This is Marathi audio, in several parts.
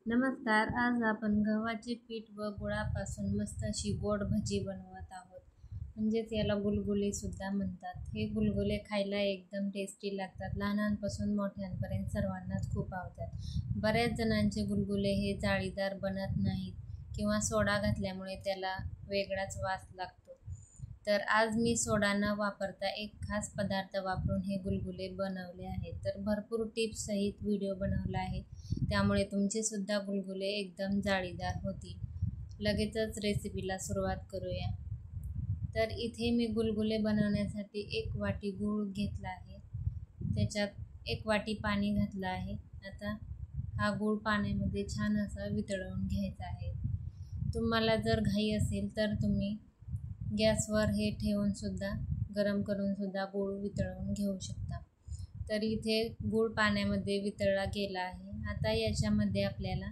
नमस्कार. आज आपण गव्हाचे पीठ व गुळापासून मस्त अशी गोड भजी बनवत आहोत. म्हणजेच याला गुलगुले सुद्धा म्हणतात. हे गुलगुले खायला एकदम टेस्टी लागतात. लहानांपासून मोठ्यांपर्यंत सर्वांनाच खूप आवडतात. बऱ्याच जणांचे गुलगुले हे जाळीदार बनत नाहीत किंवा सोडा घातल्यामुळे त्याला वेगळाच वास लागतो. तर आज मी सोडा न वापरता एक खास पदार्थ वापरून हे गुलगुले बनवले आहेत. तर भरपूर टिप्स सहित व्हिडिओ बनवला आहे, त्यामुळे तुमचे सुद्धा गुलगुले एकदम जाळीदार होतील. लगेचच रेसिपीला सुरुवात करूया. तर इथे मी गुलगुले बनवण्यासाठी 1 वाटी गूळ घेतला आहे. त्याच्यात 1 वाटी पाणी घातलं आहे. आता हा गूळ पाण्यामध्ये छान असा वितळवून घ्यायचा आहे. तुम्हाला जर घाई असेल तर तुम्ही गॅसवर हे ठेवून सुद्धा गरम करून सुद्धा गूळ वितळवून घेऊ शकता. तर इथे गूळ पाण्यामध्ये वितळला गेला आहे. आता याच्यामध्ये आपल्याला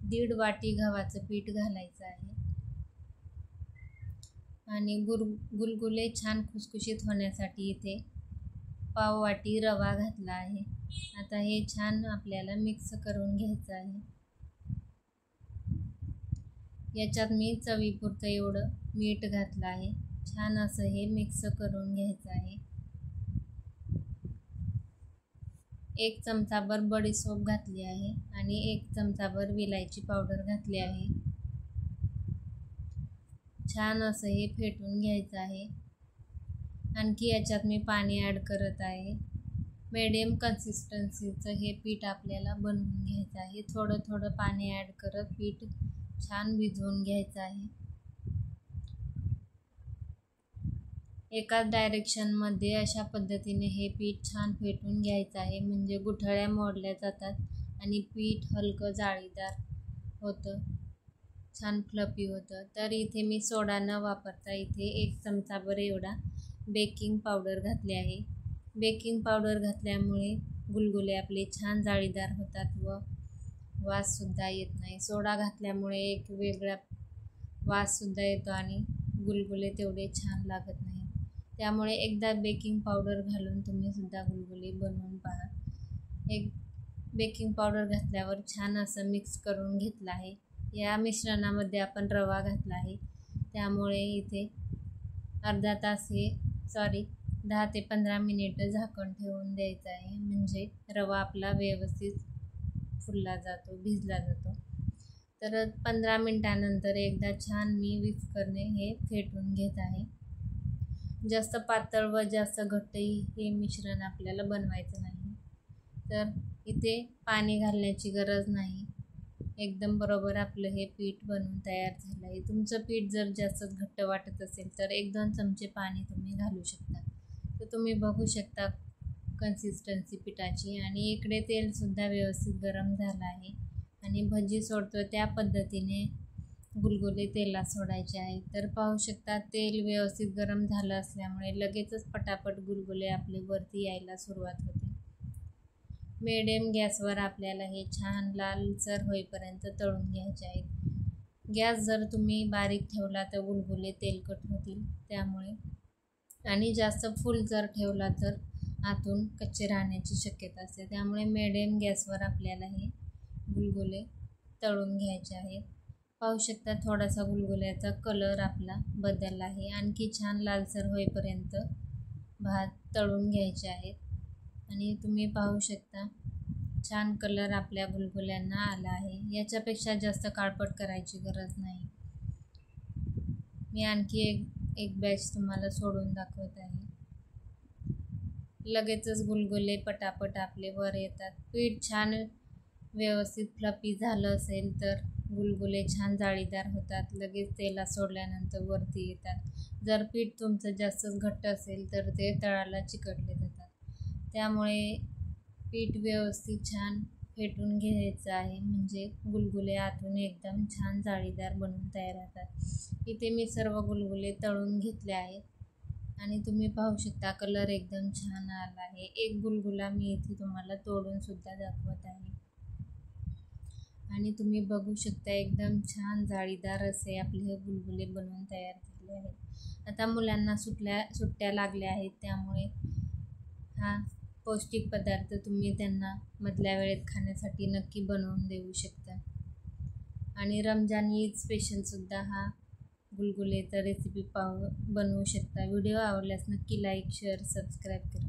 1.5 वाटी गव्हाचं पीठ घालायचं आहे आणि गुलगुले छान खुसखुशीत होण्यासाठी इथे पाव वाटी रवा घातला आहे. आता हे छान आपल्याला मिक्स करून घ्यायचं आहे. याच्यात मी चवीपुरतं एवढं मीठ घातलं आहे. छान असं हे मिक्स करून घ्यायचं आहे. 1 चमचाभर बडीशेप घातली आहे आणि 1 चमचाभर विलायची पावडर घातली आहे. छान असं हे फेटून घ्यायचं आहे. आणखी याच्यात मी पाणी ॲड करत आहे. मीडियम कन्सिस्टन्सीचं हे पीठ आपल्याला बनवून घ्यायचं आहे. थोडं थोडं पाणी ॲड करत पीठ छान भिजवून घ्यायचं आहे. एकाच डायरेक्शनमध्ये अशा पद्धतीने हे पीठ छान फेटून घ्यायचं आहे. म्हणजे गुठळ्या मोडल्या जातात आणि पीठ हलकं जाळीदार होतं, छान फ्लफी होतं. तर इथे मी सोडा न वापरता इथे 1 चमचाभर एवढा बेकिंग पावडर घातली आहे. बेकिंग पावडर घातल्यामुळे गुलगुले आपले छान जाळीदार होतात व वाससुद्धा येत नाही. सोडा घातल्यामुळे एक वेगळा वाससुद्धा येतो आणि गुलगुले तेवढे छान लागत नाही. त्यामुळे एकदा बेकिंग पावडर घालून तुम्ही सुद्धा गुलगुले बनवून पहा. एक बेकिंग पावडर घातल्यावर छान असं मिक्स करून घेतलं आहे. या मिश्रणामध्ये आपण रवा घातला आहे, त्यामुळे इथे अर्धा तास 10 ते 15 मिनिटं झाकण ठेवून द्यायचं आहे. म्हणजे रवा आपला व्यवस्थित फुलला जातो, भिजला जातो. तर 15 मिनिटानंतर एकदा छान मी विस्करने हे फेटून घेत आहे. जास्त पातळ व जास्त घट्टही हे मिश्रण आपल्याला बनवायचं नाही. तर इथे पाणी घालण्याची गरज नाही. एकदम बरोबर आपलं हे पीठ बनवून तयार झालं आहे. तुमचं पीठ जर जास्त घट्ट वाटत असेल तर 1-2 चमचे पाणी तुम्ही घालू शकता. तर तुम्ही बघू शकता कन्सिस्टन्सी पिठाची. आणि इकडे तेलसुद्धा व्यवस्थित गरम झालं आहे आणि भजी सोडतो त्या पद्धतीने गुलगुले तेलात सोडायचे आहेत. तर पाहू शकता तेल व्यवस्थित गरम झालं असल्यामुळे लगेचच पटापट गुलगुले आपले वरती यायला सुरुवात होते. मीडियम गॅसवर आपल्याला हे छान लालसर होईपर्यंत तळून घ्यायचे आहेत. गॅस जर तुम्ही बारीक ठेवला तर गुलगुले तेलकट होतील, त्यामुळे. आणि जास्त फुल जर ठेवला तर आतून कच्चे राहण्याची शक्यता असते. त्यामुळे मीडियम गॅसवर आपल्याला हे गुलगुले तळून घ्यायचे आहेत. पाहू शकता थोडासा गुलगुल्याचा कलर आपला बदलला आहे. आणखी छान लालसर होईपर्यंत तळून घ्यायचे आहेत. आणि तुम्ही पाहू शकता छान कलर आपल्या गुलगुल्यांना आला आहे. याच्यापेक्षा जास्त काळपट करायची गरज नाही. मी आणखी एक बॅच तुम्हाला सोडून दाखवत आहे. लगेचच गुलगुले पटापट आपले वर येतात. पीठ छान व्यवस्थित फ्लफी झालं असेल तर गुलगुले छान जाळीदार होतात. लगेच तेलात सोडल्यानंतर वरती येतात. जर पीठ तुमचं जास्तच घट्ट असेल तर ते तळाला चिकटले जातात. त्यामुळे पीठ व्यवस्थित छान फेटून घ्यायचं आहे. म्हणजे गुलगुले आतून एकदम छान जाळीदार बनून तयार होतात. इथे मी सर्व गुलगुले तळून घेतले आहेत आणि तुम्ही पाहू शकता कलर एकदम छान आला आहे. एक गुलगुला मी इथे तुम्हाला तोडून सुद्धा दाखवत आहे. आणि तुम्ही बघू शकता एकदम छान जाळीदार असे आपले हे गुलगुले बनवून तयार झाले आहेत. आता मुलांना सुट्ट्या लागल्या आहेत, त्यामुळे हा पौष्टिक पदार्थ तुम्ही त्यांना मधल्या वेळेत खाण्यासाठी नक्की बनवून देऊ शकता. आणि रमजान ईद स्पेशलसुद्धा हा गुलगुलेचा रेसिपी बनवू शकता. व्हिडिओ आवडल्यास नक्की लाईक, शेअर, सबस्क्राईब करा.